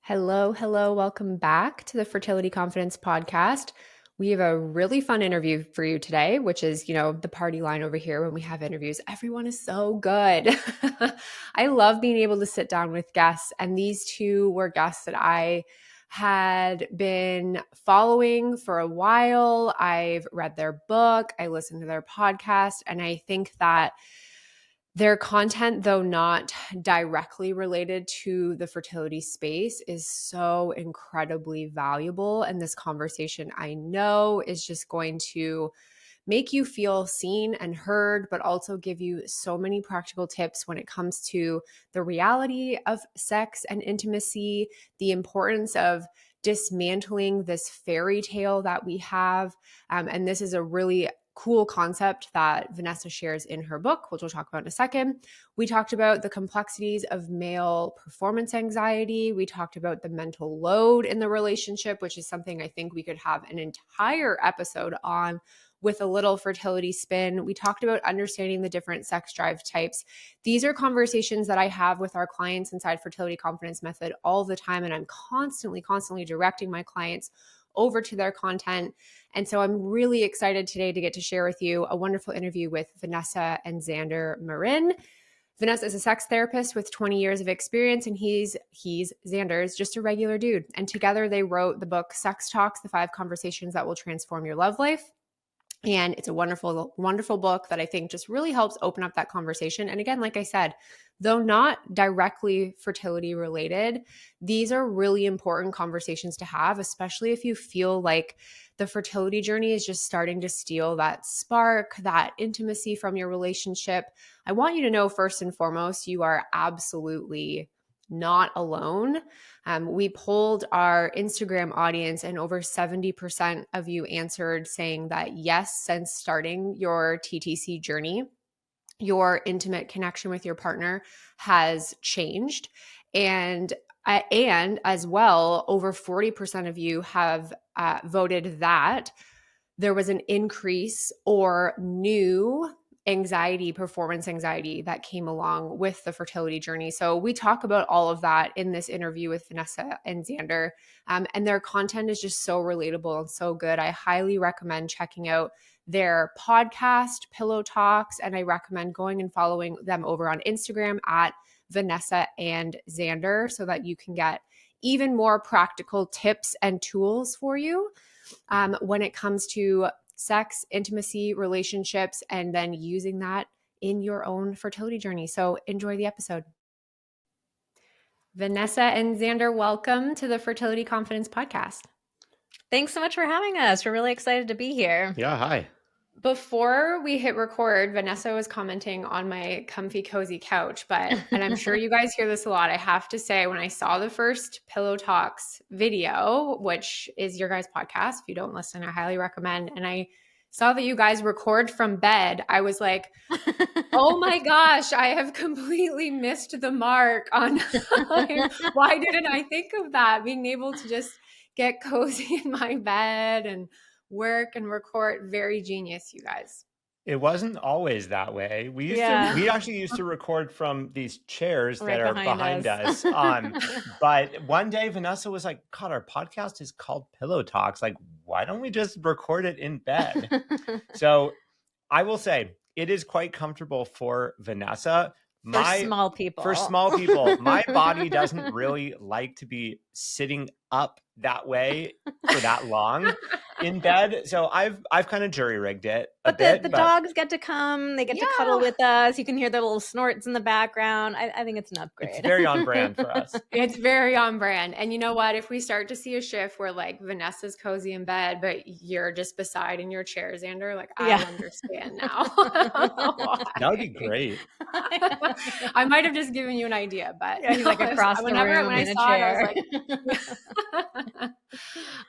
Hello, hello. Welcome back to the Fertility Confidence Podcast. We have a really fun interview for you today, which is, the party line over here when we have interviews. Everyone is so good. I love being able to sit down with guests, and these two were guests that I had been following for a while. I've read their book, I listened to their podcast, and I think that their content, though not directly related to the fertility space, is so incredibly valuable. And this conversation, I know, is just going to make you feel seen and heard, but also give you so many practical tips when it comes to the reality of sex and intimacy, the importance of dismantling this fairy tale that we have. And this is a really cool concept that Vanessa shares in her book, which we'll talk about in a second. We talked about the complexities of male performance anxiety. We talked about the mental load in the relationship, which is something I think we could have an entire episode on with a little fertility spin. We talked about understanding the different sex drive types. These are conversations that I have with our clients inside Fertility Confidence Method all the time, and I'm constantly directing my clients over to their content. And so I'm really excited today to get to share with you a wonderful interview with Vanessa and Xander Marin. Vanessa is a sex therapist with 20 years of experience, and Xander's just a regular dude. And together they wrote the book Sex Talks, the 5 Conversations That Will Transform Your Love Life. And it's a wonderful, wonderful book that I think just really helps open up that conversation. And again, like I said, though not directly fertility related, these are really important conversations to have, especially if you feel like the fertility journey is just starting to steal that spark, that intimacy from your relationship. I want you to know, first and foremost, you are absolutely not alone. We polled our Instagram audience, and over 70% of you answered saying that yes, since starting your TTC journey, your intimate connection with your partner has changed. And as well, over 40% of you have voted that there was an increase or new performance anxiety that came along with the fertility journey. So we talk about all of that in this interview with Vanessa and Xander, and their content is just so relatable and so good. I highly recommend checking out their podcast, Pillow Talks, and I recommend going and following them over on Instagram at Vanessa and Xander so that you can get even more practical tips and tools for you when it comes to sex, intimacy, relationships, and then using that in your own fertility journey. So enjoy the episode. Vanessa and Xander, welcome to the Fertility Confidence Podcast. Thanks so much for having us. We're really excited to be here. Yeah, hi. Before we hit record, Vanessa was commenting on my comfy, cozy couch, and I'm sure you guys hear this a lot. I have to say, when I saw the first Pillow Talks video, which is your guys' podcast, if you don't listen, I highly recommend, and I saw that you guys record from bed, I was like, oh my gosh, I have completely missed the mark on why didn't I think of that? Being able to just get cozy in my bed and work and record. Very genius, you guys. It wasn't always that way. We actually used to record from these chairs right that are behind us. But one day Vanessa was like, God, our podcast is called Pillow Talks. Like, why don't we just record it in bed? So I will say it is quite comfortable for Vanessa. For small people, my body doesn't really like to be sitting up that way for that long in bed. So I've kind of jury rigged it a bit. The dogs get to come, they get to cuddle with us. You can hear their little snorts in the background. I think it's an upgrade. It's very on brand for us. It's very on brand. And you know what? If we start to see a shift where like Vanessa's cozy in bed, but you're just beside in your chair, Xander, like I understand now. That would be great. I might have just given you an idea, but he's like across the room in a chair. I was like,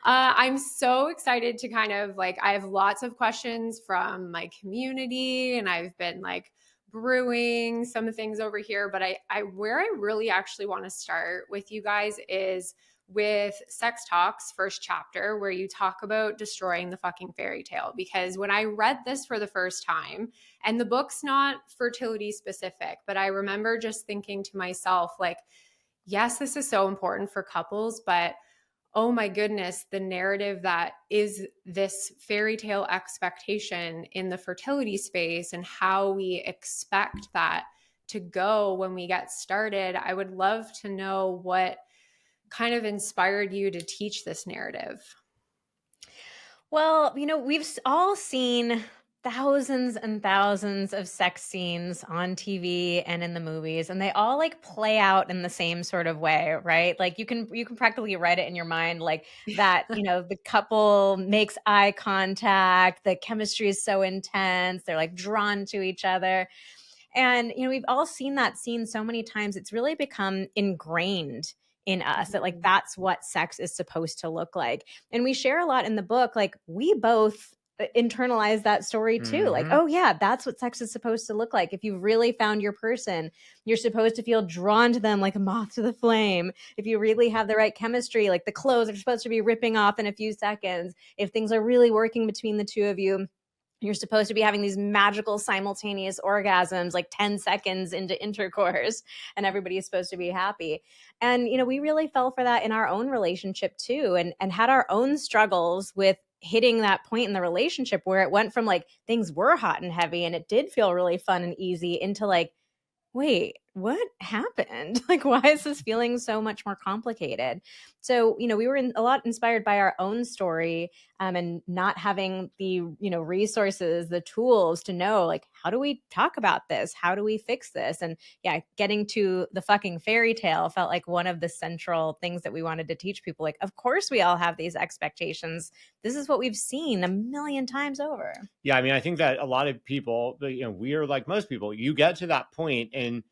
I'm so excited to kind of like, I have lots of questions from my community, and I've been like brewing some things over here, but where I really actually want to start with you guys is with Sex Talks first chapter, where you talk about destroying the fucking fairy tale. Because when I read this for the first time, and the book's not fertility specific, but I remember just thinking to myself, like, yes, this is so important for couples, but oh my goodness, the narrative that is this fairy tale expectation in the fertility space and how we expect that to go when we get started. I would love to know what kind of inspired you to teach this narrative. Well, we've all seen thousands and thousands of sex scenes on TV and in the movies, and they all like play out in the same sort of way, right? Like you can practically write it in your mind like that, the couple makes eye contact, the chemistry is so intense, they're like drawn to each other. And, we've all seen that scene so many times. It's really become ingrained in us that like that's what sex is supposed to look like. And we share a lot in the book. Like we both internalize that story too. Like, oh yeah, that's what sex is supposed to look like. If you've really found your person, you're supposed to feel drawn to them like a moth to the flame. If you really have the right chemistry, like the clothes are supposed to be ripping off in a few seconds. If things are really working between the two of you, you're supposed to be having these magical simultaneous orgasms like 10 seconds into intercourse, and everybody is supposed to be happy. And, we really fell for that in our own relationship too, and had our own struggles with hitting that point in the relationship where it went from like things were hot and heavy and it did feel really fun and easy into like, wait, what happened? Like, why is this feeling so much more complicated? So, we were a lot inspired by our own story, and not having the, resources, the tools to know, like, how do we talk about this? How do we fix this? And yeah, getting to the fucking fairy tale felt like one of the central things that we wanted to teach people. Like, of course, we all have these expectations. This is what we've seen a million times over. Yeah, I mean, I think that a lot of people, we are like most people, you get to that point and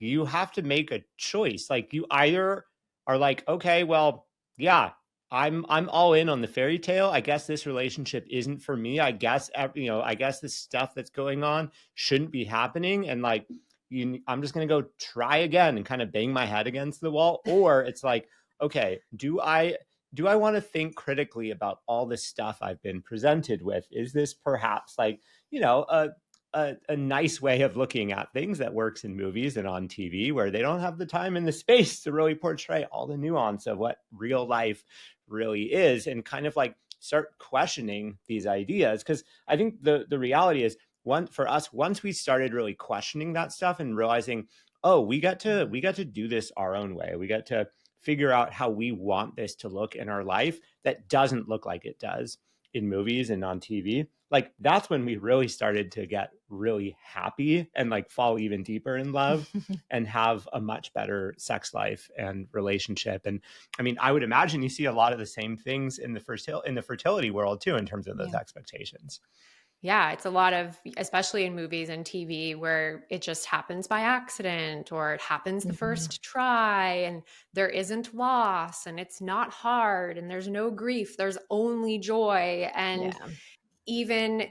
you have to make a choice. Like you either are like, okay, well, yeah, I'm all in on the fairy tale. I guess this relationship isn't for me. I guess, I guess this stuff that's going on shouldn't be happening. And like, I'm just going to go try again and kind of bang my head against the wall. Or it's like, okay, do I want to think critically about all the stuff I've been presented with? Is this perhaps like, a nice way of looking at things that works in movies and on TV, where they don't have the time and the space to really portray all the nuance of what real life really is, and kind of like start questioning these ideas? Because I think the reality is, for us, once we started really questioning that stuff and realizing, oh, we got to do this our own way. We got to figure out how we want this to look in our life that doesn't look like it does in movies and on TV. Like that's when we really started to get really happy and like fall even deeper in love and have a much better sex life and relationship. And I mean, I would imagine you see a lot of the same things in the fertility world too, in terms of those expectations. Yeah, it's a lot of, especially in movies and TV, where it just happens by accident or it happens the first try and there isn't loss and it's not hard and there's no grief. There's only joy. And even,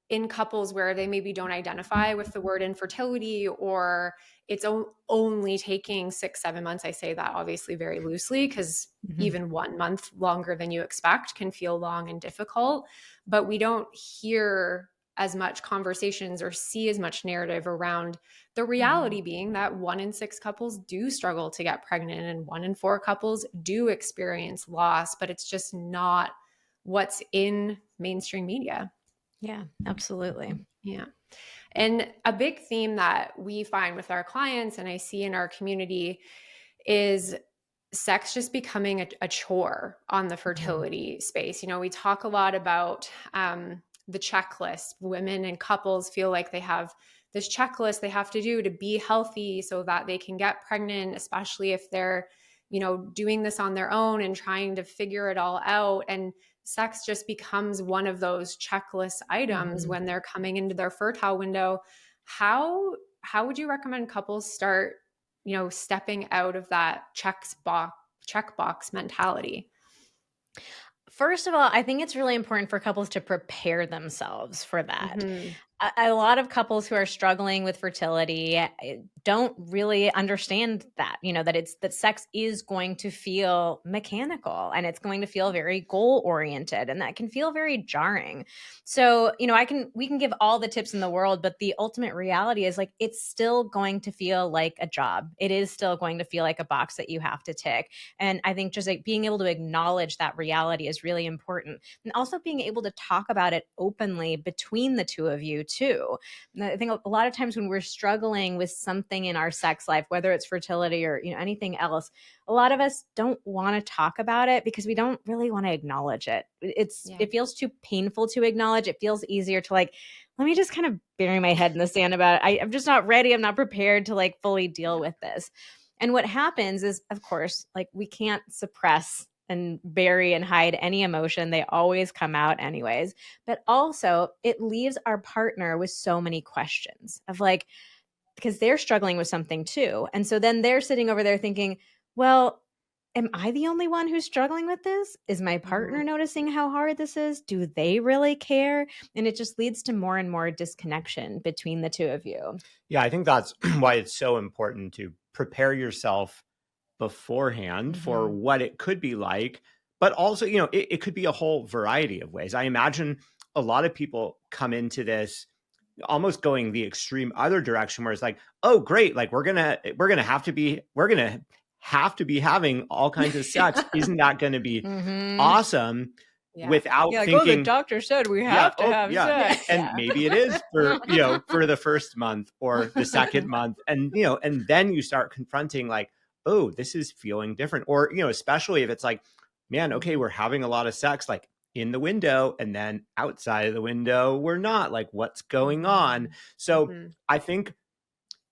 in couples where they maybe don't identify with the word infertility, or it's only taking 6-7 months. I say that obviously very loosely, because even 1 month longer than you expect can feel long and difficult, but we don't hear as much conversations or see as much narrative around the reality being that 1 in 6 couples do struggle to get pregnant and 1 in 4 couples do experience loss, but it's just not what's in mainstream media. Yeah, absolutely. Yeah. And a big theme that we find with our clients and I see in our community is sex just becoming a chore on the fertility space. We talk a lot about the checklist. Women and couples feel like they have this checklist they have to do to be healthy so that they can get pregnant, especially if they're, doing this on their own and trying to figure it all out. And sex just becomes one of those checklist items when they're coming into their fertile window. How would you recommend couples start, stepping out of that checkbox mentality? First of all, I think it's really important for couples to prepare themselves for that. a lot of couples who are struggling with fertility don't really understand that, that sex is going to feel mechanical and it's going to feel very goal oriented, and that can feel very jarring. So, we can give all the tips in the world, but the ultimate reality is like, it's still going to feel like a job. It is still going to feel like a box that you have to tick. And I think just like being able to acknowledge that reality is really important. And also being able to talk about it openly between the two of you too. And I think a lot of times when we're struggling with something in our sex life, whether it's fertility or anything else, a lot of us don't want to talk about it because we don't really want to acknowledge it. It feels too painful to acknowledge. It feels easier to like, let me just kind of bury my head in the sand about it. I'm just not ready. I'm not prepared to like fully deal with this. And what happens is, of course, like we can't suppress and bury and hide any emotion. They always come out anyways. But also it leaves our partner with so many questions of like, because they're struggling with something too. And so then they're sitting over there thinking, well, am I the only one who's struggling with this? Is my partner noticing how hard this is? Do they really care? And it just leads to more and more disconnection between the two of you. Yeah, I think that's why it's so important to prepare yourself beforehand for what it could be like. But also, it could be a whole variety of ways. I imagine a lot of people come into this almost going the extreme other direction where it's like, oh, great. Like we're going to have to be having all kinds of sex. Isn't that going to be awesome? Yeah. Without thinking, the doctor said we have to have sex. And maybe it is for, for the first month or the second month. And, and then you start confronting like, oh, this is feeling different. Or, especially if it's like, man, okay, we're having a lot of sex, like in the window, and then outside of the window, we're not. Like, what's going on? So I think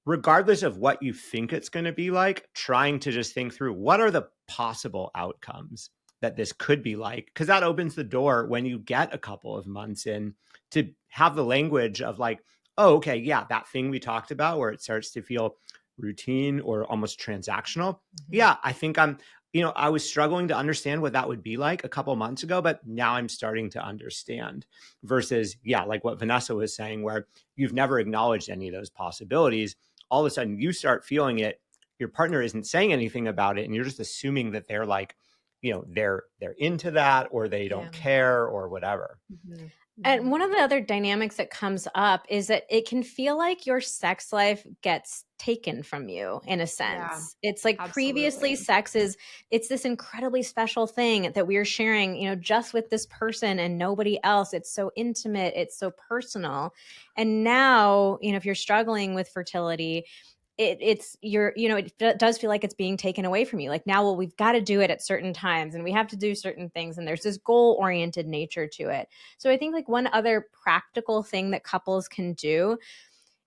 regardless of what you think it's going to be like, trying to just think through what are the possible outcomes that this could be like, because that opens the door when you get a couple of months in to have the language of like, oh, okay, yeah, that thing we talked about where it starts to feel routine or almost transactional. Yeah, I think I was struggling to understand what that would be like a couple months ago, but now I'm starting to understand versus, like what Vanessa was saying, where you've never acknowledged any of those possibilities. All of a sudden you start feeling it. Your partner isn't saying anything about it. And you're just assuming that they're like, they're into that or they don't care or whatever. And one of the other dynamics that comes up is that it can feel like your sex life gets taken from you in a sense. It's like previously sex it's this incredibly special thing that we're sharing, just with this person and nobody else. It's so intimate. It's so personal. And now, if you're struggling with fertility, it does feel like it's being taken away from you. Like now, well, we've got to do it at certain times and we have to do certain things. And there's this goal oriented nature to it. So I think like one other practical thing that couples can do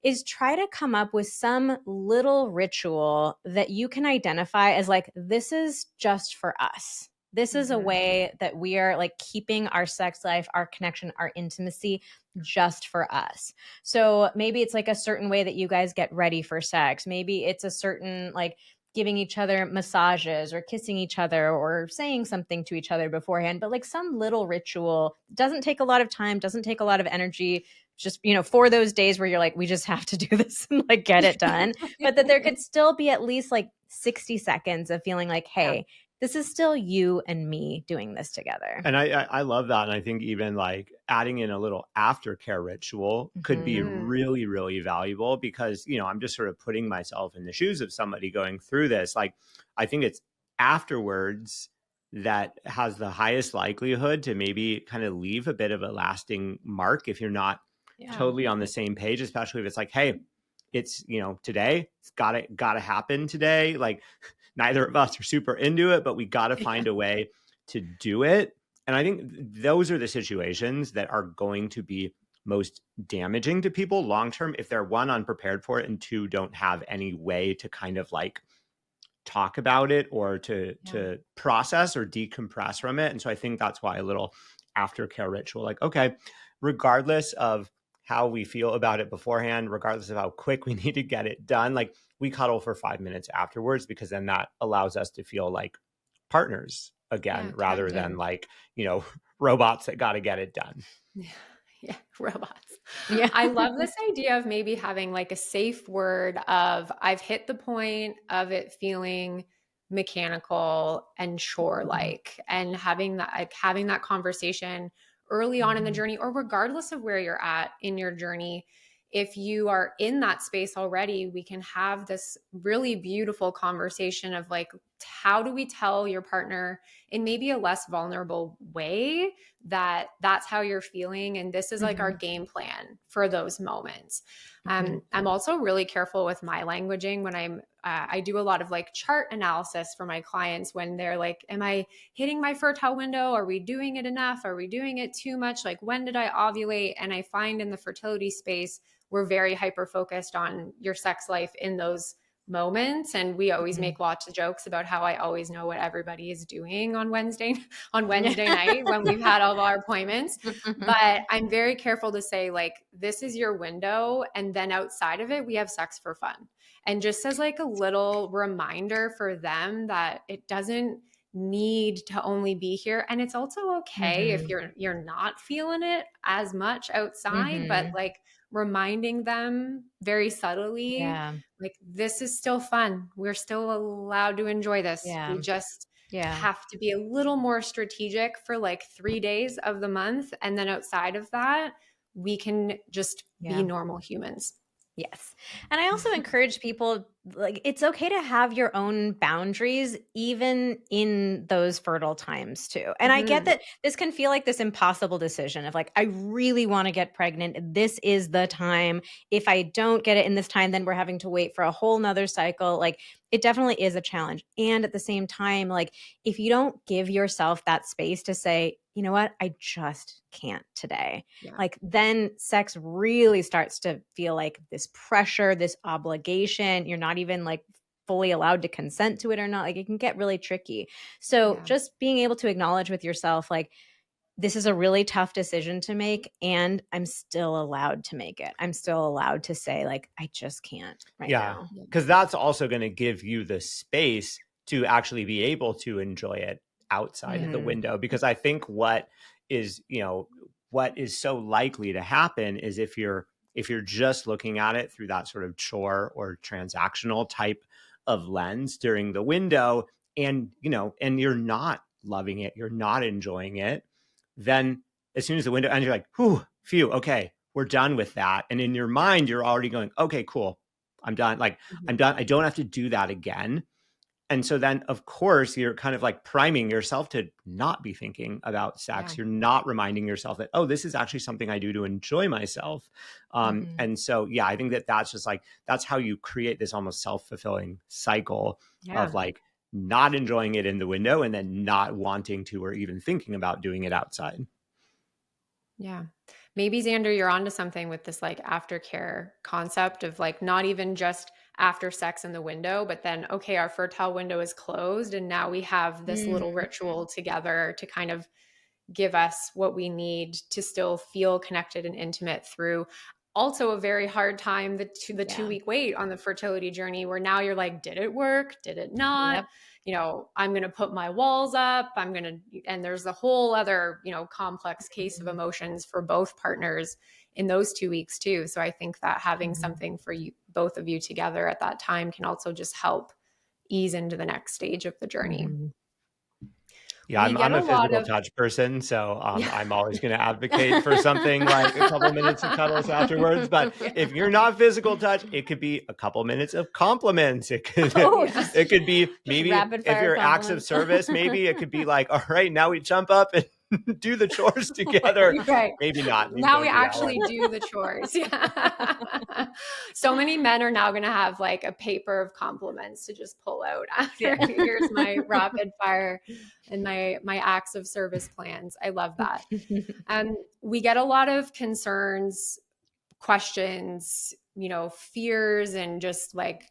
is try to come up with some little ritual that you can identify as like, this is just for us. This is a way that we are like keeping our sex life, our connection, our intimacy just for us. So maybe it's like a certain way that you guys get ready for sex. Maybe it's a certain like giving each other massages or kissing each other or saying something to each other beforehand, but like some little ritual. Doesn't take a lot of time, doesn't take a lot of energy. Just, for those days where you're like, we just have to do this and like get it done. But that there could still be at least like 60 seconds of feeling like, hey, this is still you and me doing this together. And I love that. And I think even like adding in a little aftercare ritual could be really, really valuable because, I'm just sort of putting myself in the shoes of somebody going through this. Like, I think it's afterwards that has the highest likelihood to maybe kind of leave a bit of a lasting mark if you're not totally on the same page, especially if it's like, hey, it's, today, it's gotta happen today. Like neither of us are super into it, but we got to find a way to do it. And I think those are the situations that are going to be most damaging to people long-term if they're one, unprepared for it, and two, don't have any way to kind of like talk about it or to process or decompress from it. And so I think that's why a little aftercare ritual, like, okay, regardless of how we feel about it beforehand, regardless of how quick we need to get it done, like we cuddle for 5 minutes afterwards, because then that allows us to feel like partners again, rather than like, robots that got to get it done. Yeah, robots. Yeah. I love this idea of maybe having like a safe word of I've hit the point of it feeling mechanical and chore like, and having that conversation early on in the journey, or regardless of where you're at in your journey. If you are in that space already, we can have this really beautiful conversation of like, how do we tell your partner in maybe a less vulnerable way that that's how you're feeling, and this is like our game plan for those moments. I'm also really careful with my languaging when I do a lot of like chart analysis for my clients when they're like, am I hitting my fertile window? Are we doing it enough? Are we doing it too much? Like, when did I ovulate? And I find in the fertility space, we're very hyper focused on your sex life in those moments, and we always make lots of jokes about how I always know what everybody is doing on Wednesday night when we've had all of our appointments. But I'm very careful to say, like, this is your window, and then outside of it we have sex for fun, and just as like a little reminder for them that it doesn't need to only be here, and it's also okay if you're not feeling it as much outside, but like reminding them very subtly, Yeah. like, this is still fun. We're still allowed to enjoy this. Yeah. We just Yeah. have to be a little more strategic for like 3 days of the month. And then outside of that, we can just be normal humans. Yes. And I also encourage people, like, it's okay to have your own boundaries, even in those fertile times too. And I get that this can feel like this impossible decision of like, I really want to get pregnant. This is the time. If I don't get it in this time, then we're having to wait for a whole nother cycle. Like, it definitely is a challenge. And at the same time, like, if you don't give yourself that space to say, you know what, I just can't today. Like, then sex really starts to feel like this pressure, this obligation. You're not even like fully allowed to consent to it or not. Like, it can get really tricky. So just being able to acknowledge with yourself, like, this is a really tough decision to make, and I'm still allowed to make it. I'm still allowed to say, like, I just can't right now. Because that's also going to give you the space to actually be able to enjoy it outside of the window. Because I think what is so likely to happen is if you're just looking at it through that sort of chore or transactional type of lens during the window, and you're not loving it, you're not enjoying it, then as soon as the window ends, you're like, whew, phew, okay, we're done with that. And in your mind, you're already going, okay, cool, I'm done. Like, I'm done. I don't have to do that again. And so then, of course, you're kind of like priming yourself to not be thinking about sex. You're not reminding yourself that, oh, this is actually something I do to enjoy myself. And so, I think that's just like, that's how you create this almost self-fulfilling cycle of like not enjoying it in the window and then not wanting to or even thinking about doing it outside. Yeah. Maybe, Xander, you're onto something with this like aftercare concept of like not even just after sex in the window, but then, okay, our fertile window is closed, and now we have this little ritual together to kind of give us what we need to still feel connected and intimate through also a very hard time, the 2-week wait on the fertility journey, where now you're like, did it work? Did it not? I'm going to put my walls up. And there's a whole other, complex case of emotions for both partners in those 2 weeks too. So I think that having something for you, both of you together at that time, can also just help ease into the next stage of the journey. Yeah, I'm a physical touch person, so I'm always going to advocate for something like a couple minutes of cuddles afterwards. But if you're not physical touch, it could be a couple minutes of compliments. It could be maybe if you're acts of service, maybe it could be like, all right, now we jump up and do the chores together. Right. Maybe not. Maybe now we actually do the chores. So many men are now going to have like a paper of compliments to just pull out after. Here's my rapid fire and my acts of service plans. I love that. We get a lot of concerns, questions, fears, and just like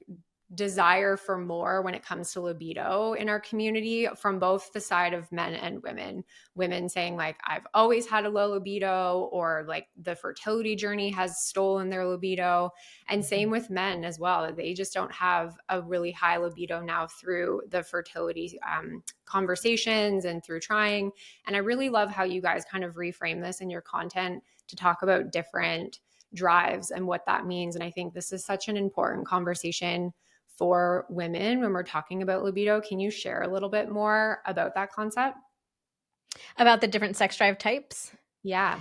desire for more when it comes to libido in our community from both the side of men and women. Women saying like, I've always had a low libido, or like the fertility journey has stolen their libido. And same with men as well. They just don't have a really high libido now through the fertility conversations and through trying. And I really love how you guys kind of reframe this in your content to talk about different drives and what that means. And I think this is such an important conversation for women when we're talking about libido. Can you share a little bit more about that concept? About the different sex drive types? Yeah.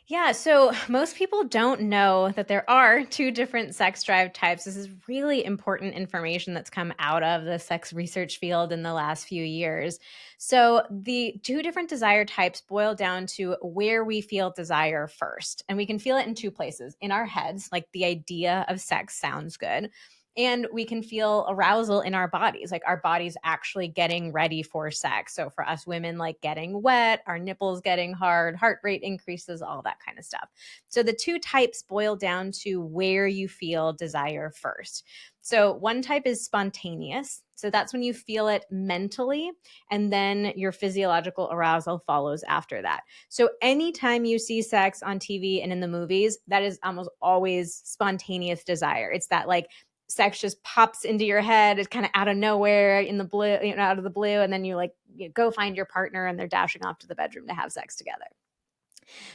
Yeah, so most people don't know that there are 2 different sex drive types. This is really important information that's come out of the sex research field in the last few years. So the 2 different desire types boil down to where we feel desire first. And we can feel it in 2 places: in our heads, like the idea of sex sounds good. And we can feel arousal in our bodies, like our bodies actually getting ready for sex. So for us women, like getting wet, our nipples getting hard, heart rate increases, all that kind of stuff. So the 2 types boil down to where you feel desire first. So one type is spontaneous. So that's when you feel it mentally, and then your physiological arousal follows after that. So anytime you see sex on TV and in the movies, that is almost always spontaneous desire. It's that like sex just pops into your head. It's kind of out of nowhere, in the blue, out of the blue. And then you go find your partner and they're dashing off to the bedroom to have sex together.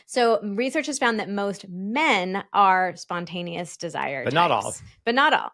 So research has found that most men are spontaneous desire But types, not all. But not all.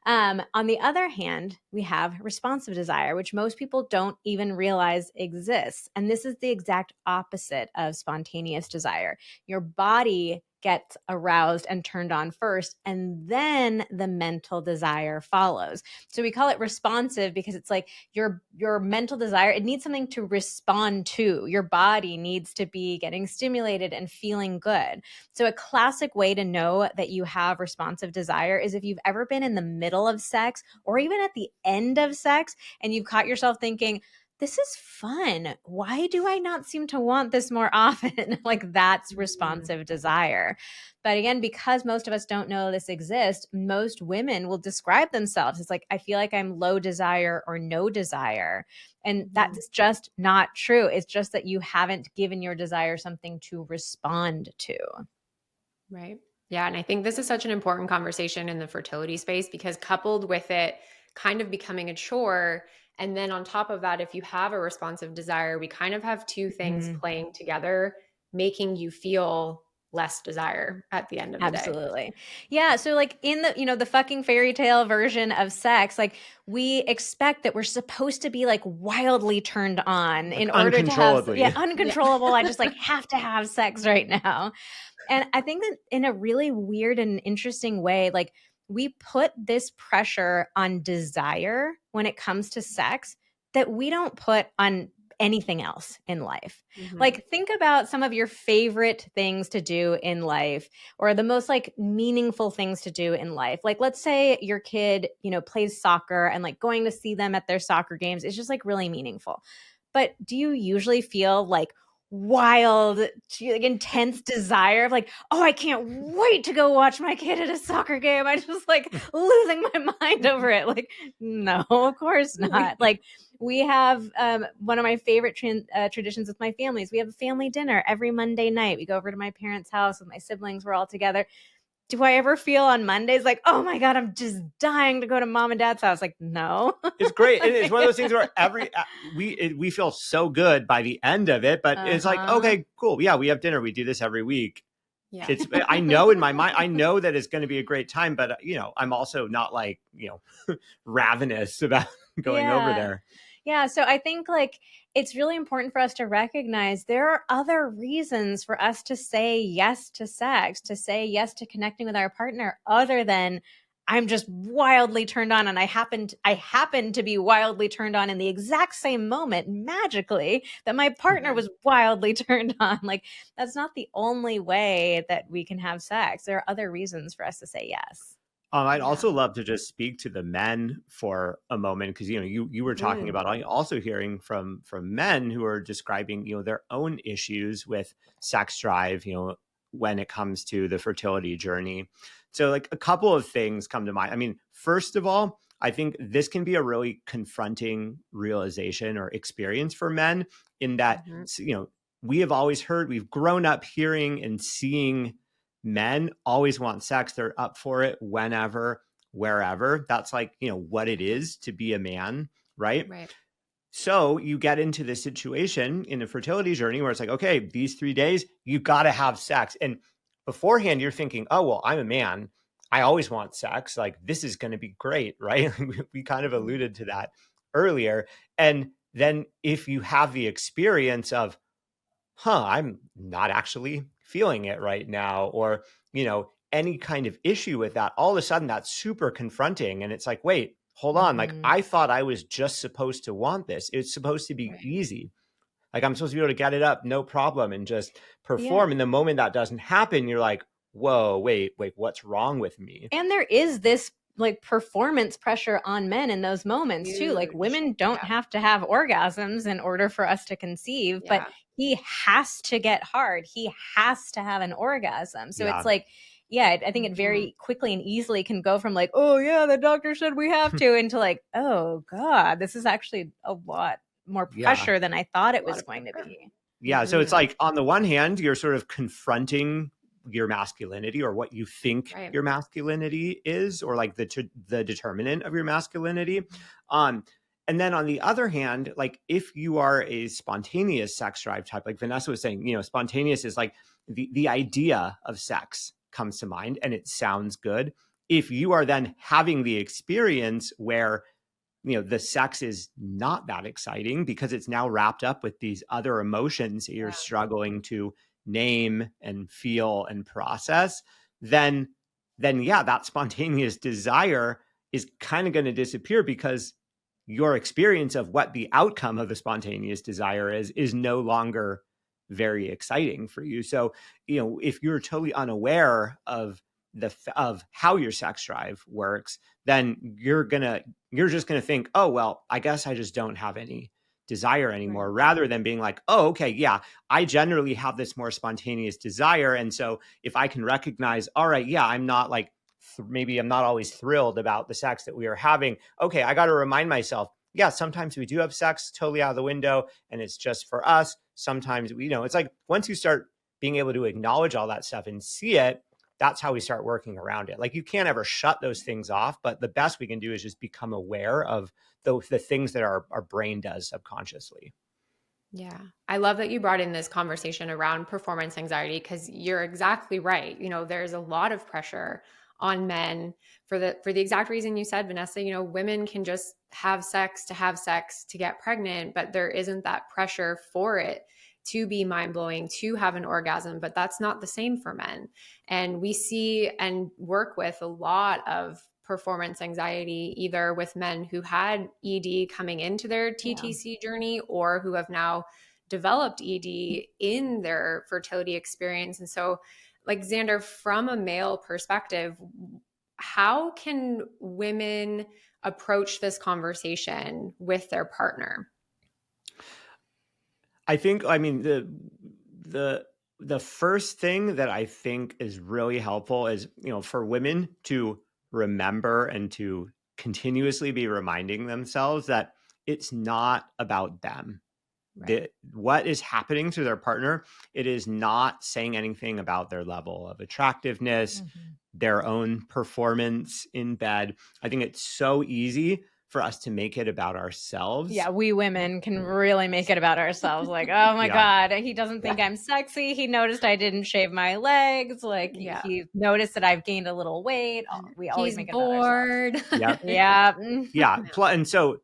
On the other hand, we have responsive desire, which most people don't even realize exists. And this is the exact opposite of spontaneous desire. Your body gets aroused and turned on first, and then the mental desire follows. So we call it responsive because it's like your mental desire, it needs something to respond to. Your body needs to be getting stimulated and feeling good. So a classic way to know that you have responsive desire is if you've ever been in the middle of sex or even at the end of sex and you've caught yourself thinking, this is fun. Why do I not seem to want this more often? Like that's responsive desire. But again, because most of us don't know this exists, most women will describe themselves as like, I feel like I'm low desire or no desire. And that's just not true. It's just that you haven't given your desire something to respond to. Right. Yeah. And I think this is such an important conversation in the fertility space, because coupled with it kind of becoming a chore, and then on top of that, if you have a responsive desire, we kind of have 2 things playing together, making you feel less desire at the end of the day. Absolutely. Yeah. So like in the, the fucking fairy tale version of sex, like we expect that we're supposed to be like wildly turned on in order to have, uncontrollable. I just like have to have sex right now. And I think that in a really weird and interesting way, like we put this pressure on desire when it comes to sex that we don't put on anything else in life. Like think about some of your favorite things to do in life, or the most like meaningful things to do in life. Like let's say your kid, plays soccer, and like going to see them at their soccer games is just like really meaningful. But do you usually feel like wild, like intense desire of like, oh, I can't wait to go watch my kid at a soccer game? I just like losing my mind over it. Like, no, of course not. Like we have one of my favorite traditions with my family is we have a family dinner every Monday night. We go over to my parents' house with my siblings. We're all together. Do I ever feel on Mondays like, oh my God, I'm just dying to go to mom and dad's house? Like, no. It's great. It's one of those things where we feel so good by the end of it, but it's like, okay, cool. Yeah, we have dinner. We do this every week. Yeah. I know in my mind, I know that it's going to be a great time, but I'm also not like, ravenous about going over there. Yeah. So I think like it's really important for us to recognize there are other reasons for us to say yes to sex, to say yes to connecting with our partner, other than I'm just wildly turned on, and I happen to be wildly turned on in the exact same moment magically that my partner was wildly turned on. Like that's not the only way that we can have sex. There are other reasons for us to say yes. I'd also love to just speak to the men for a moment, because you were talking about also hearing from men who are describing their own issues with sex drive when it comes to the fertility journey. So like a couple of things come to mind. I mean, first of all, I think this can be a really confronting realization or experience for men in that, we have always heard, we've grown up hearing and seeing men always want sex. They're up for it whenever, wherever. That's like, what it is to be a man, right? Right. So you get into this situation in a fertility journey where it's like, okay, these 3 days, you got to have sex. And beforehand, you're thinking, oh, well, I'm a man. I always want sex. Like, this is going to be great, right? We kind of alluded to that earlier. And then if you have the experience of, I'm not actually feeling it right now, or, any kind of issue with that, all of a sudden that's super confronting. And it's like, wait, hold on. Like, I thought I was just supposed to want this. It's supposed to be easy. Like, I'm supposed to be able to get it up, no problem, and just perform. And the moment that doesn't happen, you're like, whoa, wait, what's wrong with me? And there is this like performance pressure on men in those moments too. Like, women don't have to have orgasms in order for us to conceive, but he has to get hard. He has to have an orgasm. So it's like, I think it very quickly and easily can go from like, oh yeah, the doctor said we have to, into like, oh God, this is actually a lot more pressure than I thought it was going to be. Yeah. So it's like, on the one hand, you're sort of confronting your masculinity, or what you think your masculinity is, or like the determinant of your masculinity. And then on the other hand, like, if you are a spontaneous sex drive type, like Vanessa was saying, spontaneous is like the idea of sex comes to mind and it sounds good. If you are then having the experience where, the sex is not that exciting because it's now wrapped up with these other emotions that you're struggling to name and feel and process, then that spontaneous desire is kind of going to disappear, because your experience of what the outcome of the spontaneous desire is no longer very exciting for you. So, if you're totally unaware of how your sex drive works, then you're just gonna think, oh, well, I guess I just don't have any desire anymore, rather than being like, oh, okay, yeah, I generally have this more spontaneous desire. And so if I can recognize, all right, yeah, I'm not like, maybe I'm not always thrilled about the sex that we are having. Okay, I got to remind myself, yeah, sometimes we do have sex totally out of the window and it's just for us. Sometimes it's like, once you start being able to acknowledge all that stuff and see it, that's how we start working around it. Like, you can't ever shut those things off, but the best we can do is just become aware of the things that our brain does subconsciously. Yeah. I love that you brought in this conversation around performance anxiety, because you're exactly right. There's a lot of pressure on men for the exact reason you said, Vanessa. Women can just have sex to get pregnant, but there isn't that pressure for it to be mind-blowing, to have an orgasm, but that's not the same for men. And we see and work with a lot of performance anxiety, either with men who had ED coming into their TTC journey, or who have now developed ED in their fertility experience. And so, like, Xander, from a male perspective, how can women approach this conversation with their partner? I think, the first thing that I think is really helpful is, for women to remember and to continuously be reminding themselves that it's not about them. What is happening to their partner, it is not saying anything about their level of attractiveness, their own performance in bed. I think it's so easy for us to make it about ourselves. Yeah, we women can really make it about ourselves. Like, oh my God, he doesn't think I'm sexy. He noticed I didn't shave my legs. Like, he noticed that I've gained a little weight. We always make it about ourselves. And so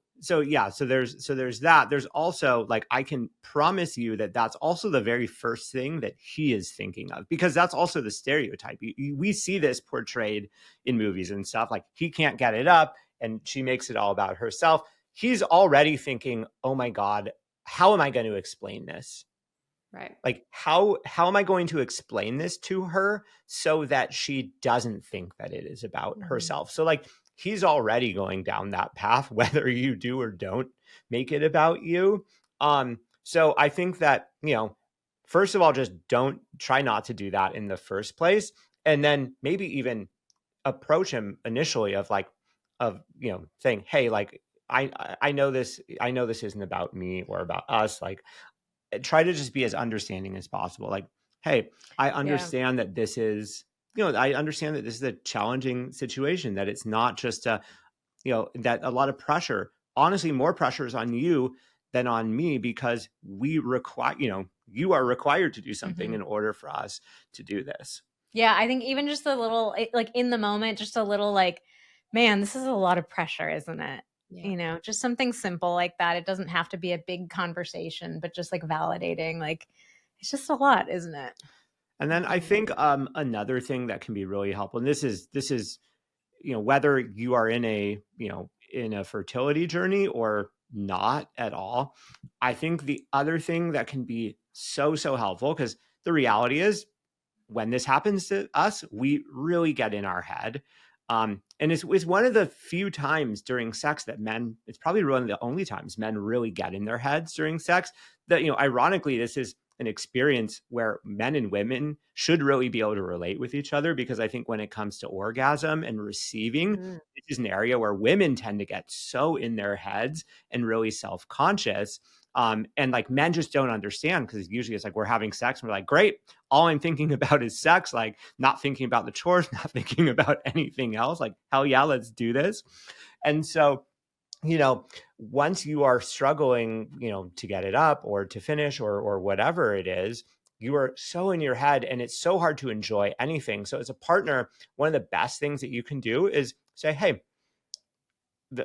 there's that. There's also, like, I can promise you that's also the very first thing that he is thinking of, because that's also the stereotype. We see this portrayed in movies and stuff. Like, he can't get it up and she makes it all about herself. He's already thinking, oh my God, how am I going to explain this? Right. Like, how am I going to explain this to her so that she doesn't think that it is about herself? So, like, he's already going down that path, whether you do or don't make it about you. So I think that, first of all, just try not to do that in the first place. And then maybe even approach him initially of like, saying, hey, like, I know this isn't about me or about us. Like, try to just be as understanding as possible. Like, hey, I understand that this is, I understand that this is a challenging situation, that it's not just that a lot of pressure, honestly, more pressure is on you than on me, because we require, you are required to do something in order for us to do this. Yeah. I think even just a little, like in the moment, just a little like, man, this is a lot of pressure, isn't it? Yeah. Just something simple like that. It doesn't have to be a big conversation, but just like validating, like it's just a lot, isn't it? And then I think another thing that can be really helpful, and this is whether you are in a fertility journey or not at all, I think the other thing that can be so helpful, because the reality is, when this happens to us, we really get in our head. And it's one of the few times during sex that men, it's probably one of the only times men really get in their heads during sex. That, ironically, this is an experience where men and women should really be able to relate with each other, because I think when it comes to orgasm and receiving, this is an area where women tend to get so in their heads and really self-conscious. And like, men just don't understand, because usually it's like, we're having sex and we're like, great, all I'm thinking about is sex, like not thinking about the chores, not thinking about anything else. Like, hell yeah, let's do this. And so, once you are struggling, to get it up or to finish or whatever it is, you are so in your head and it's so hard to enjoy anything. So as a partner, one of the best things that you can do is say, hey,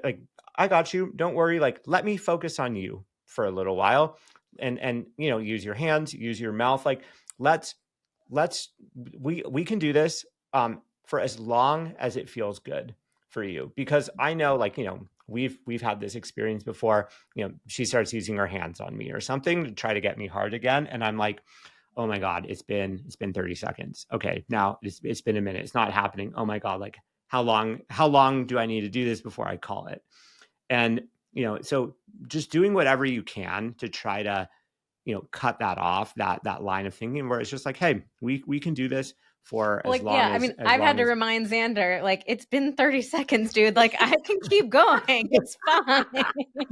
like, I got you. Don't worry. Like, let me focus on you for a little while, and use your hands, use your mouth. Like, we can do this for as long as it feels good for you, because I know, like, we've had this experience before. She starts using her hands on me or something to try to get me hard again, and I'm like, oh my God, it's been 30 seconds. Okay, now it's been a minute. It's not happening. Oh my God, like, how long do I need to do this before I call it? And so just doing whatever you can to try to cut that off, that line of thinking, where it's just like, hey, we can do this for as long as, I mean, I've had to remind Xander, like, it's been 30 seconds, dude. Like, I can keep going. It's fine.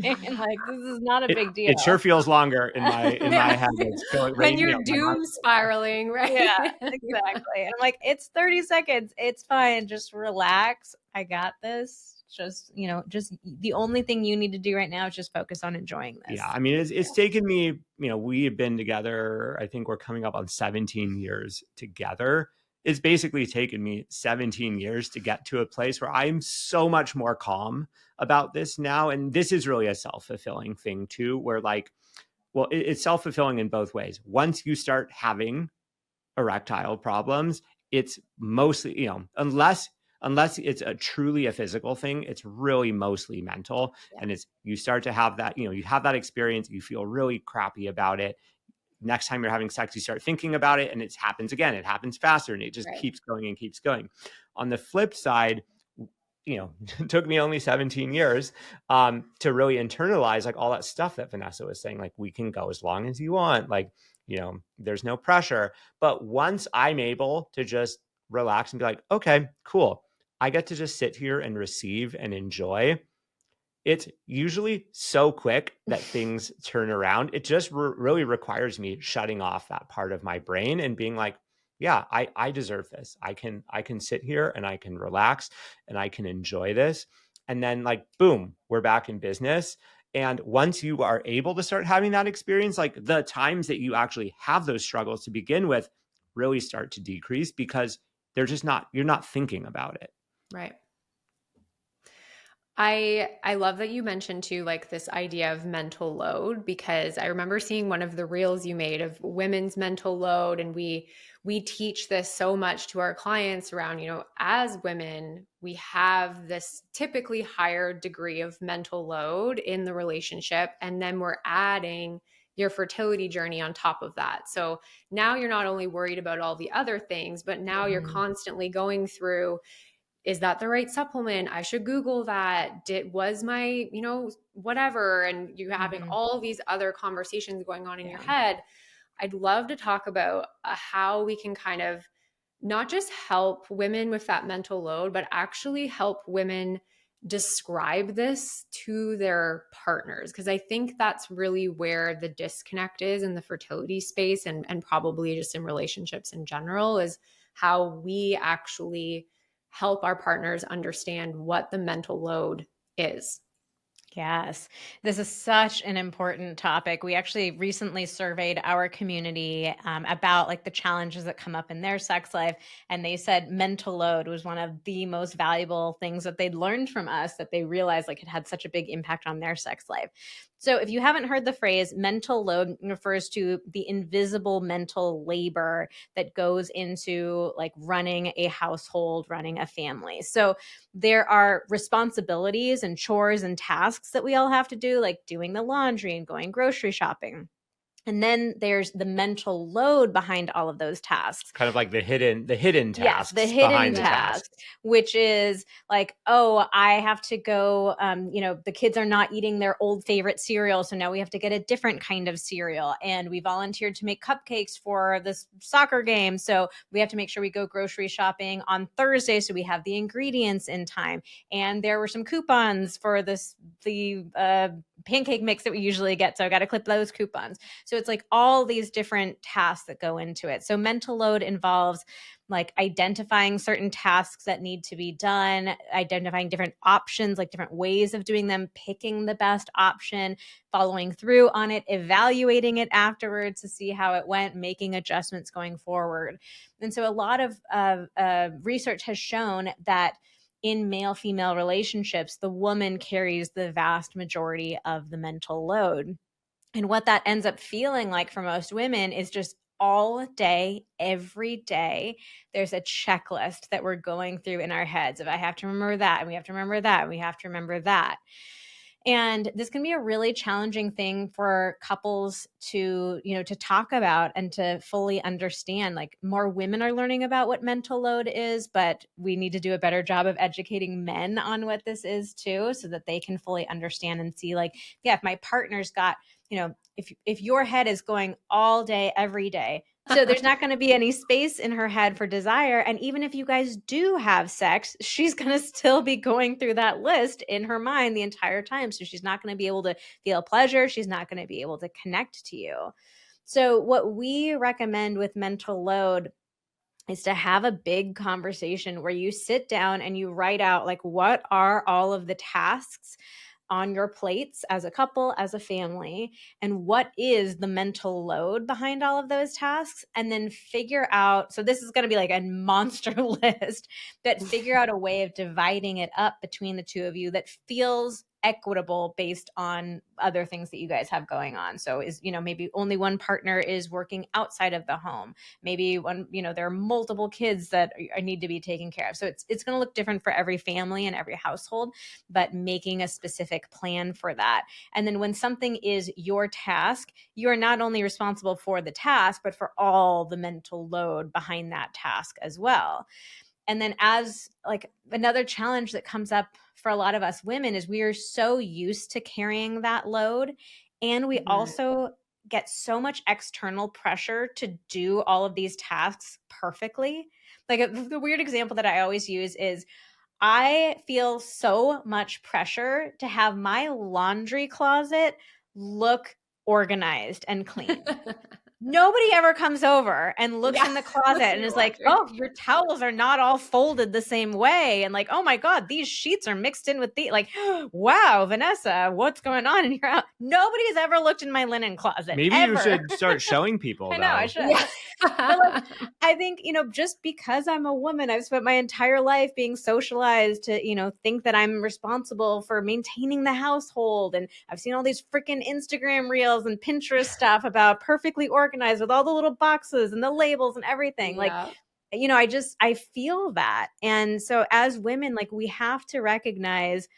And like, this is not a big deal. It sure feels longer in my head. It's when you're doom spiraling, right? Yeah, exactly. And I'm like, it's 30 seconds. It's fine. Just relax. I got this. Just the only thing you need to do right now is just focus on enjoying this. Yeah, I mean, it's taken me, we have been together, I think we're coming up on 17 years together. It's basically taken me 17 years to get to a place where I'm so much more calm about this now. And this is really a self-fulfilling thing too, where like, well, it's self-fulfilling in both ways. Once you start having erectile problems, it's mostly, unless it's truly a physical thing, it's really mostly mental. Yeah. And you start to have that, you have that experience, you feel really crappy about it. Next time you're having sex, you start thinking about it and it happens again. It happens faster and it just keeps going and keeps going. On the flip side, it took me only 17 years to really internalize like all that stuff that Vanessa was saying, like, we can go as long as you want. Like, there's no pressure. But once I'm able to just relax and be like, okay, cool, I get to just sit here and receive and enjoy. It's usually so quick that things turn around. It just really requires me shutting off that part of my brain and being like, yeah, I deserve this. I can sit here and I can relax and I can enjoy this. And then like, boom, we're back in business. And once you are able to start having that experience, like the times that you actually have those struggles to begin with really start to decrease, because you're not thinking about it. Right. I love that you mentioned too, like this idea of mental load, because I remember seeing one of the reels you made of women's mental load. And we teach this so much to our clients around, as women, we have this typically higher degree of mental load in the relationship. And then we're adding your fertility journey on top of that. So now you're not only worried about all the other things, but now you're constantly going through, is that the right supplement? I should Google that. Was my, whatever. And you having all these other conversations going on in your head. I'd love to talk about how we can kind of not just help women with that mental load, but actually help women describe this to their partners, because I think that's really where the disconnect is in the fertility space, and probably just in relationships in general, is how we actually help our partners understand what the mental load is. Yes, this is such an important topic. We actually recently surveyed our community about like the challenges that come up in their sex life. And they said mental load was one of the most valuable things that they'd learned from us, that they realized like it had such a big impact on their sex life. So if you haven't heard the phrase, mental load refers to the invisible mental labor that goes into like running a household, running a family. So there are responsibilities and chores and tasks that we all have to do, like doing the laundry and going grocery shopping. And then there's the mental load behind all of those tasks. Kind of like the hidden tasks. Yes, the hidden behind tasks, the task. which is like, oh, I have to go, the kids are not eating their old favorite cereal. So now we have to get a different kind of cereal. And we volunteered to make cupcakes for this soccer game. So we have to make sure we go grocery shopping on Thursday so we have the ingredients in time. And there were some coupons for the pancake mix that we usually get. So I got to clip those coupons. So it's like all these different tasks that go into it. So mental load involves like identifying certain tasks that need to be done, identifying different options, like different ways of doing them, picking the best option, following through on it, evaluating it afterwards to see how it went, making adjustments going forward. And so a lot of research has shown that in male-female relationships, the woman carries the vast majority of the mental load. And what that ends up feeling like for most women is just all day, every day, there's a checklist that we're going through in our heads of I have to remember that, and we have to remember that, and we have to remember that. And this can be a really challenging thing for couples to talk about and to fully understand. Like more women are learning about what mental load is, but we need to do a better job of educating men on what this is too, so that they can fully understand and see like, yeah, if my partner's got, if your head is going all day, every day, so there's not going to be any space in her head for desire. And even if you guys do have sex, she's going to still be going through that list in her mind the entire time. So she's not going to be able to feel pleasure. She's not going to be able to connect to you. So what we recommend with mental load is to have a big conversation where you sit down and you write out like, what are all of the tasks on your plates as a couple, as a family, and what is the mental load behind all of those tasks, and then figure out, so this is going to be like a monster list, but figure out a way of dividing it up between the two of you that feels equitable based on other things that you guys have going on. So is, maybe only one partner is working outside of the home. Maybe one, there are multiple kids that need to be taken care of. So it's going to look different for every family and every household, but making a specific plan for that. And then when something is your task, you are not only responsible for the task, but for all the mental load behind that task as well. And then as like another challenge that comes up for a lot of us women is we are so used to carrying that load. And we also get so much external pressure to do all of these tasks perfectly. Like the weird example that I always use is I feel so much pressure to have my laundry closet look organized and clean. Nobody ever comes over and looks in the closet and is like, oh, your towels are not all folded the same way. And like, oh my God, these sheets are mixed in with the, like, wow, Vanessa, what's going on in your house? Nobody's ever looked in my linen closet. Maybe ever. You should start showing people. I know, I should. Yeah. But like, I think, just because I'm a woman, I've spent my entire life being socialized to, think that I'm responsible for maintaining the household. And I've seen all these freaking Instagram reels and Pinterest stuff about perfectly organized with all the little boxes and the labels and everything. Yeah. Like, I feel that. And so as women, like we have to recognize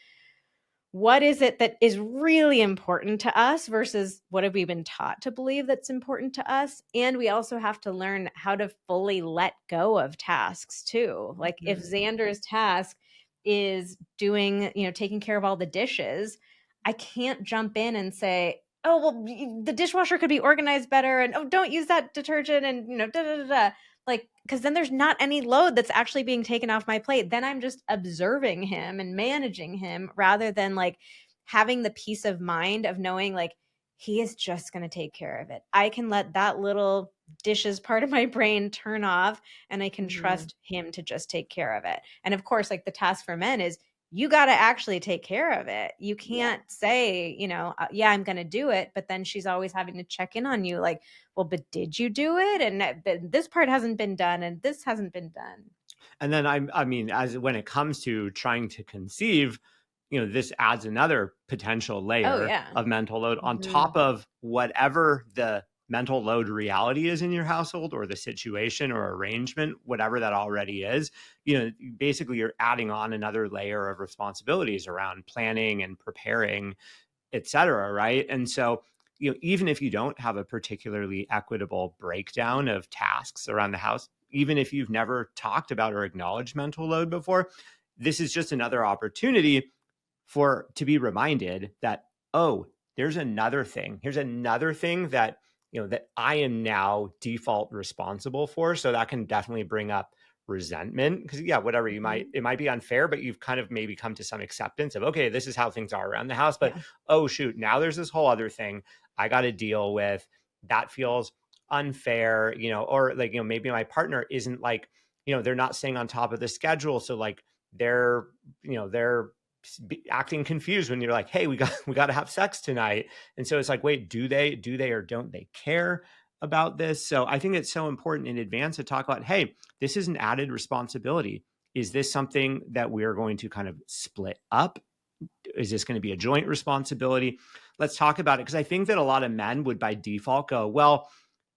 what is it that is really important to us versus what have we been taught to believe that's important to us. And we also have to learn how to fully let go of tasks too. Like if Xander's task is doing, taking care of all the dishes, I can't jump in and say, oh, well, the dishwasher could be organized better. And, oh, don't use that detergent. And, da, da, da, da. like, because then there's not any load that's actually being taken off my plate. Then I'm just observing him and managing him rather than like having the peace of mind of knowing like he is just going to take care of it. I can let that little dishes part of my brain turn off and I can trust him to just take care of it. And of course, like the task for men is you got to actually take care of it. You can't say, you know, yeah, I'm going to do it. But then she's always having to check in on you like, well, but did you do it? And this part hasn't been done and this hasn't been done. And then I mean, as when it comes to trying to conceive, you know, this adds another potential layer of mental load on top of whatever the mental load reality is in your household or the situation or arrangement, whatever that already is. You know, basically you're adding on another layer of responsibilities around planning and preparing, et cetera, right? And so, you know, even if you don't have a particularly equitable breakdown of tasks around the house, even if you've never talked about or acknowledged mental load before, this is just another opportunity to be reminded that, oh, there's another thing. Here's another thing that, you know, that I am now default responsible for. So that can definitely bring up resentment because whatever it might be unfair, but you've kind of maybe come to some acceptance of, okay, this is how things are around the house, but oh shoot, now there's this whole other thing I got to deal with that feels unfair, you know, or like, you know, maybe my partner isn't like, you know, they're not staying on top of the schedule. So like they're acting confused when you're like, hey, we got to have sex tonight. And so it's like, wait, do they or don't they care about this? So I think it's so important in advance to talk about, hey, this is an added responsibility. Is this something that we're going to kind of split up? Is this going to be a joint responsibility? Let's talk about it. Because I think that a lot of men would by default go, well,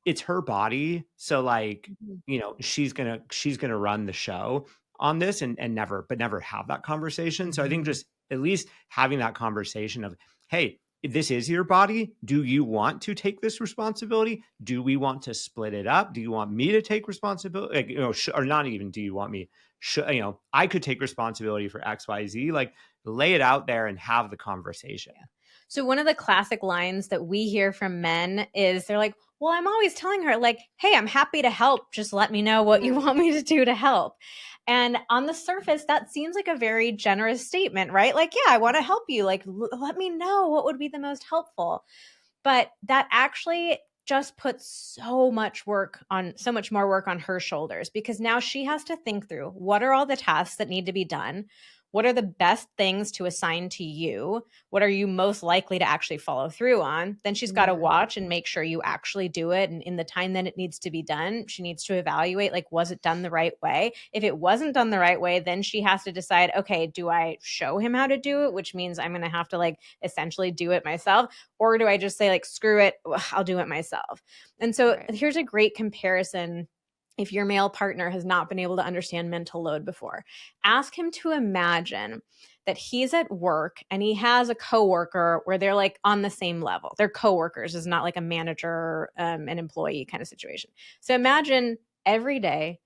it's her body. So like, you know, she's going to run the show on this and never have that conversation. So I think just at least having that conversation of, hey, this is your body. Do you want to take this responsibility? Do we want to split it up? Do you want me to take responsibility? Like, you know, or not even, do you want me? You know, I could take responsibility for X, Y, Z. Like lay it out there and have the conversation. Yeah. So one of the classic lines that we hear from men is they're like, well, I'm always telling her like, hey, I'm happy to help. Just let me know what you want me to do to help. And on the surface, that seems like a very generous statement, right? Like, yeah, I want to help you. Like, let me know what would be the most helpful. But that actually just puts so much more work on her shoulders because now she has to think through what are all the tasks that need to be done? What are the best things to assign to you? What are you most likely to actually follow through on? Then she's got to watch and make sure you actually do it. And in the time that it needs to be done, she needs to evaluate, like, was it done the right way? If it wasn't done the right way, then she has to decide, okay, do I show him how to do it? Which means I'm going to have to like essentially do it myself. Or do I just say like, screw it, I'll do it myself. And so here's a great comparison. If your male partner has not been able to understand mental load before, ask him to imagine that he's at work and he has a coworker where they're like on the same level. They're coworkers. It's not like a manager, an employee kind of situation. So imagine every day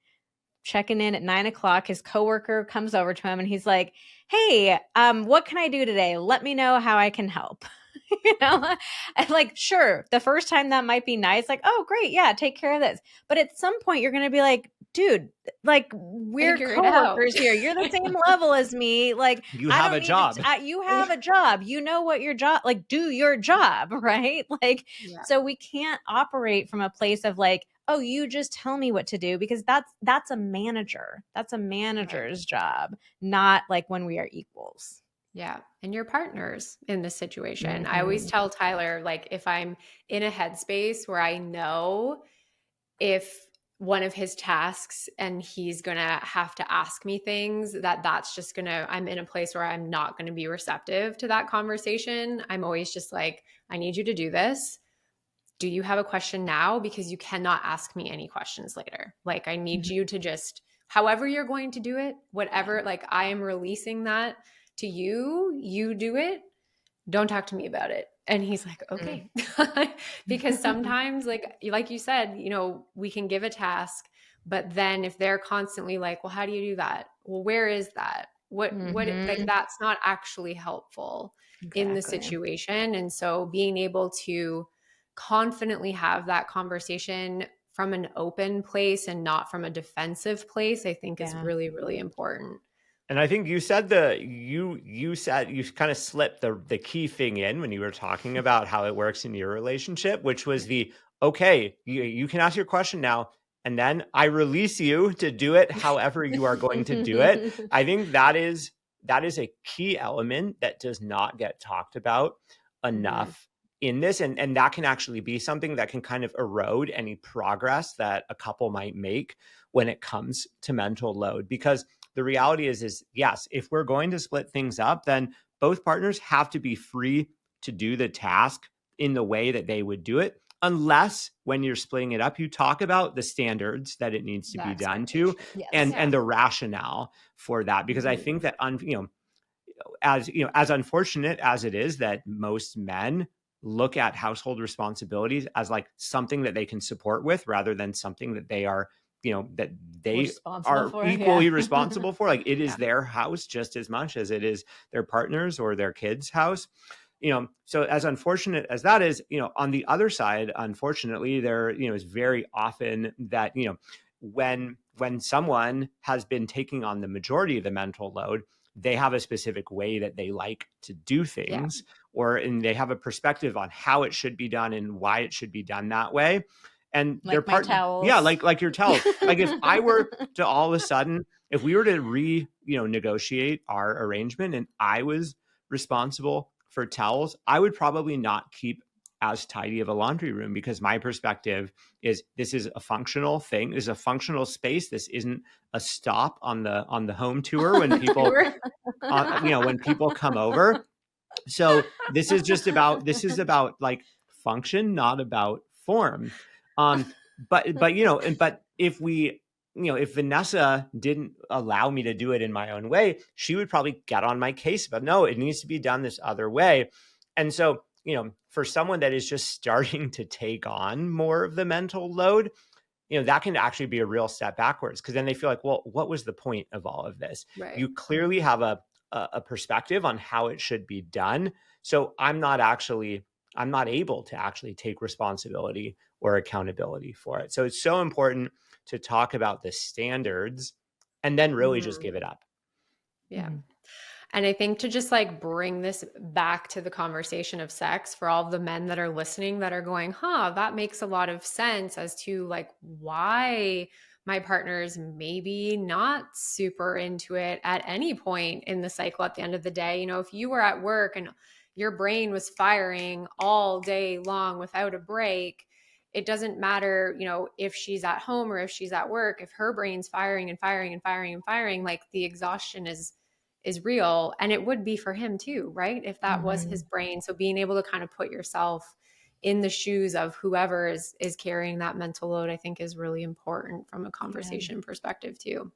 checking in at 9:00, his coworker comes over to him and he's like, hey, what can I do today? Let me know how I can help. You know, and like, sure, the first time that might be nice, like, oh, great, yeah, take care of this. But at some point, you're going to be like, dude, like, we're coworkers here. You're the same level as me. Like, you have a job. You have a job. You know what your job, like, do your job, right? Like, so we can't operate from a place of like, oh, you just tell me what to do, because that's a manager. That's a manager's job, not like when we are equals. Yeah. And your partners in this situation. I always tell Tyler, like, if I'm in a headspace where I know if one of his tasks and he's going to have to ask me things, that's just going to, I'm in a place where I'm not going to be receptive to that conversation. I'm always just like, I need you to do this. Do you have a question now? Because you cannot ask me any questions later. Like, I need you to just, however you're going to do it, whatever, like, I am releasing that to you, you do it. Don't talk to me about it. And he's like, okay. Because sometimes, like you said, you know, we can give a task, but then if they're constantly like, well, how do you do that? Well, where is that? What, like, that's not actually helpful in the situation. And so being able to confidently have that conversation from an open place and not from a defensive place, I think is Yeah. really, really important. And I think you said you said you kind of slipped the key thing in when you were talking about how it works in your relationship, which was okay, you can ask your question now, and then I release you to do it however you are going to do it. I think that is a key element that does not get talked about enough in this, and that can actually be something that can kind of erode any progress that a couple might make when it comes to mental load. Because the reality is yes, if we're going to split things up, then both partners have to be free to do the task in the way that they would do it, unless when you're splitting it up, you talk about the standards that it needs to be done to, Yes. and the rationale for that. Because I think that, as unfortunate as it is that most men look at household responsibilities as like something that they can support with rather than something that they are, that they are equally responsible for. Like it is their house just as much as it is their partner's or their kids' house. So as unfortunate as that is, on the other side, unfortunately, there, is very often that, when someone has been taking on the majority of the mental load, they have a specific way that they like to do things, and they have a perspective on how it should be done and why it should be done that way. And like their partner, towels. yeah, like your towels. Like if I were to all of a sudden, if we were to negotiate our arrangement and I was responsible for towels, I would probably not keep as tidy of a laundry room, because my perspective is this is a functional thing. This is a functional space. This isn't a stop on the home tour when people, when people come over. So this is about like function, not about form. But if we, if Vanessa didn't allow me to do it in my own way, she would probably get on my case about, no, it needs to be done this other way. And so, for someone that is just starting to take on more of the mental load, that can actually be a real step backwards, because then they feel like, well, what was the point of all of this? Right. You clearly have a perspective on how it should be done. So I'm not able to actually take responsibility or accountability for it. So it's so important to talk about the standards and then really just give it up. Yeah. And I think to just like bring this back to the conversation of sex for all of the men that are listening that are going, that makes a lot of sense as to like why my partner's maybe not super into it at any point in the cycle at the end of the day. If you were at work and your brain was firing all day long without a break, it doesn't matter, if she's at home or if she's at work, if her brain's firing and firing and firing and firing, like the exhaustion is real. And it would be for him too, right? If that was his brain. So being able to kind of put yourself in the shoes of whoever is carrying that mental load, I think is really important from a conversation perspective too.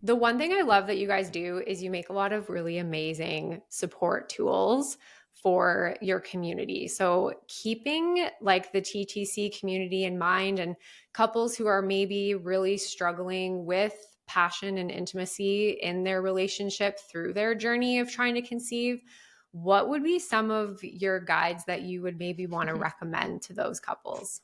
The one thing I love that you guys do is you make a lot of really amazing support tools for your community. So keeping like the TTC community in mind, and couples who are maybe really struggling with passion and intimacy in their relationship through their journey of trying to conceive, what would be some of your guides that you would maybe want to recommend to those couples?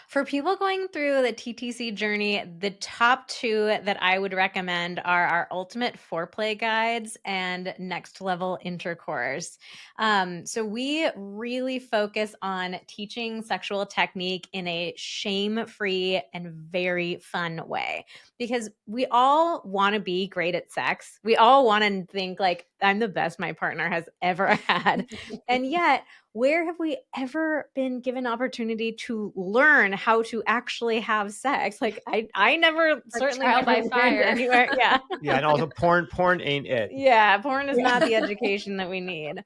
For people going through the TTC journey, the top two that I would recommend are our ultimate foreplay guides and next level intercourse. So we really focus on teaching sexual technique in a shame-free and very fun way, because we all want to be great at sex. We all want to think like, I'm the best my partner has ever had. And yet, where have we ever been given opportunity to learn how to actually have sex? Like I never, certainly trial by never fire learned anywhere. Yeah. Yeah. And also porn ain't it. Yeah. Porn is not the education that we need.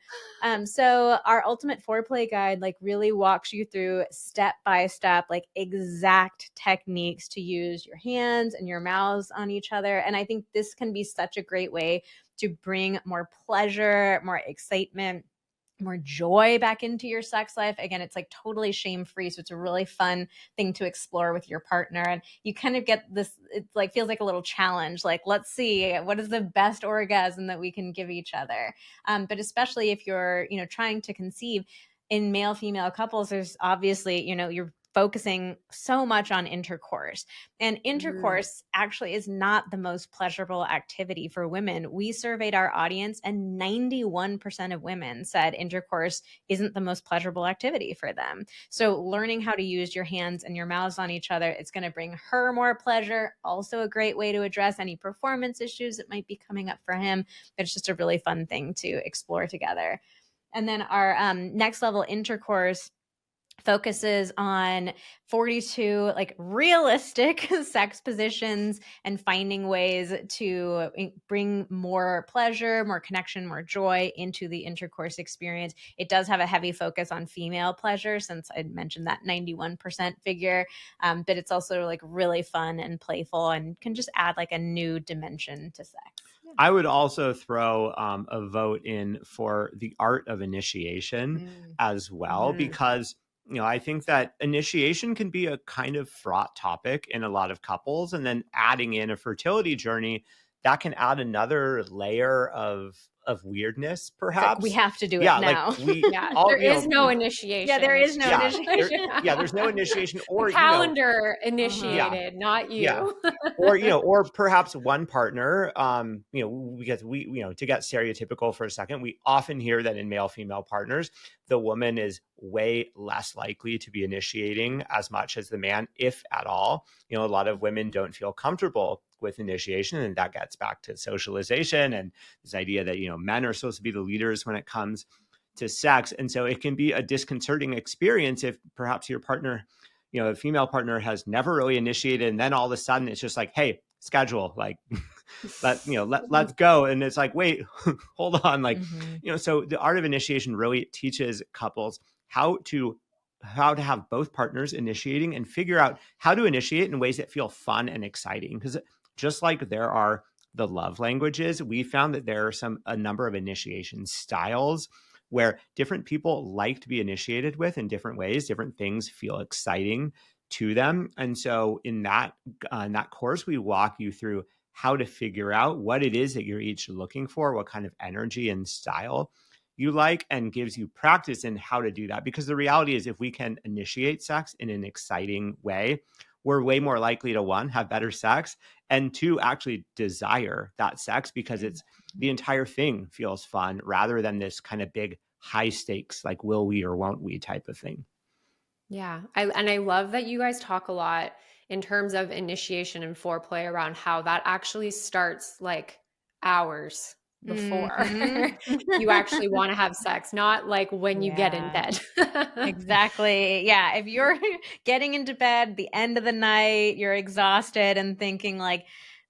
So our ultimate foreplay guide, like really walks you through step by step, like exact techniques to use your hands and your mouths on each other. And I think this can be such a great way to bring more pleasure, more excitement, more joy back into your sex life. Again, it's like totally shame-free. So it's a really fun thing to explore with your partner. And you kind of get this, it like feels like a little challenge. Like, let's see, what is the best orgasm that we can give each other? But especially if you're, trying to conceive in male-female couples, there's obviously, you're focusing so much on intercourse. And intercourse actually is not the most pleasurable activity for women. We surveyed our audience and 91% of women said intercourse isn't the most pleasurable activity for them. So learning how to use your hands and your mouths on each other, it's going to bring her more pleasure. Also a great way to address any performance issues that might be coming up for him. It's just a really fun thing to explore together. And then our next level intercourse focuses on 42 like realistic sex positions and finding ways to bring more pleasure, more connection, more joy into the intercourse experience. It does have a heavy focus on female pleasure, since I mentioned that 91% figure, but it's also like really fun and playful and can just add like a new dimension to sex. I would also throw a vote in for the art of initiation as well, because I think that initiation can be a kind of fraught topic in a lot of couples, and then adding in a fertility journey, that can add another layer of weirdness, perhaps. Like we have to do it now. Like there is no initiation. Yeah, there is no initiation. There's no initiation, or calendar initiated, not you. Yeah. or perhaps one partner, because we, to get stereotypical for a second, we often hear that in male-female partners, the woman is way less likely to be initiating as much as the man, if at all. A lot of women don't feel comfortable with initiation, and that gets back to socialization and this idea that men are supposed to be the leaders when it comes to sex. And so it can be a disconcerting experience if perhaps your partner, a female partner, has never really initiated, and then all of a sudden it's just like, hey, schedule, like let's go. And it's like, wait, hold on, like so the art of initiation really teaches couples how to have both partners initiating and figure out how to initiate in ways that feel fun and exciting. Because just like there are the love languages, we found that there are a number of initiation styles where different people like to be initiated with in different ways. Different things feel exciting to them. And so in that course, we walk you through how to figure out what it is that you're each looking for, what kind of energy and style you like, and gives you practice in how to do that. Because the reality is, if we can initiate sex in an exciting way, we're way more likely to, one, have better sex, and two, actually desire that sex, because it's the entire thing feels fun rather than this kind of big high stakes, like will we or won't we type of thing. Yeah. I love that you guys talk a lot in terms of initiation and foreplay around how that actually starts like hours before you actually want to have sex, not like when you get in bed. Exactly. Yeah. If you're getting into bed the end of the night, you're exhausted and thinking like,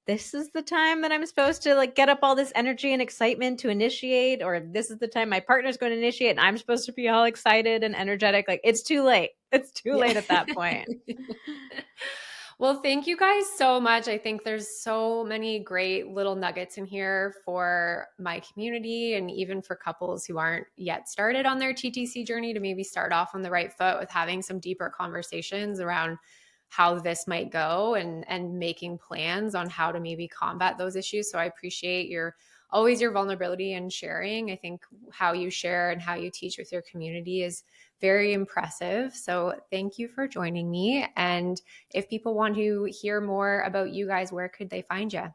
this is the time that I'm supposed to like get up all this energy and excitement to initiate, or this is the time my partner's going to initiate and I'm supposed to be all excited and energetic. Like it's too late. It's too late at that point. Well, thank you guys so much. I think there's so many great little nuggets in here for my community, and even for couples who aren't yet started on their TTC journey, to maybe start off on the right foot with having some deeper conversations around how this might go, and making plans on how to maybe combat those issues. So I appreciate your vulnerability and sharing. I think how you share and how you teach with your community is very impressive. So thank you for joining me. And if people want to hear more about you guys, where could they find you?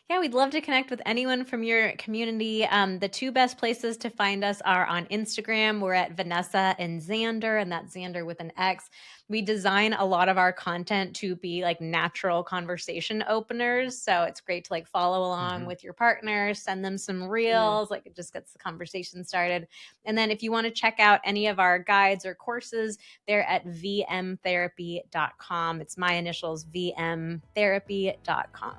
Yeah, we'd love to connect with anyone from your community. The two best places to find us are on Instagram. We're at Vanessa and Xander, and that's Xander with an X. We design a lot of our content to be like natural conversation openers. So it's great to like follow along with your partner, send them some reels, like it just gets the conversation started. And then if you want to check out any of our guides or courses, they're at vmtherapy.com. It's my initials, vmtherapy.com.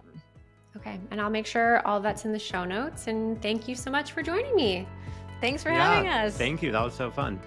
Okay. And I'll make sure all that's in the show notes. And thank you so much for joining me. Thanks for having us. Thank you. That was so fun.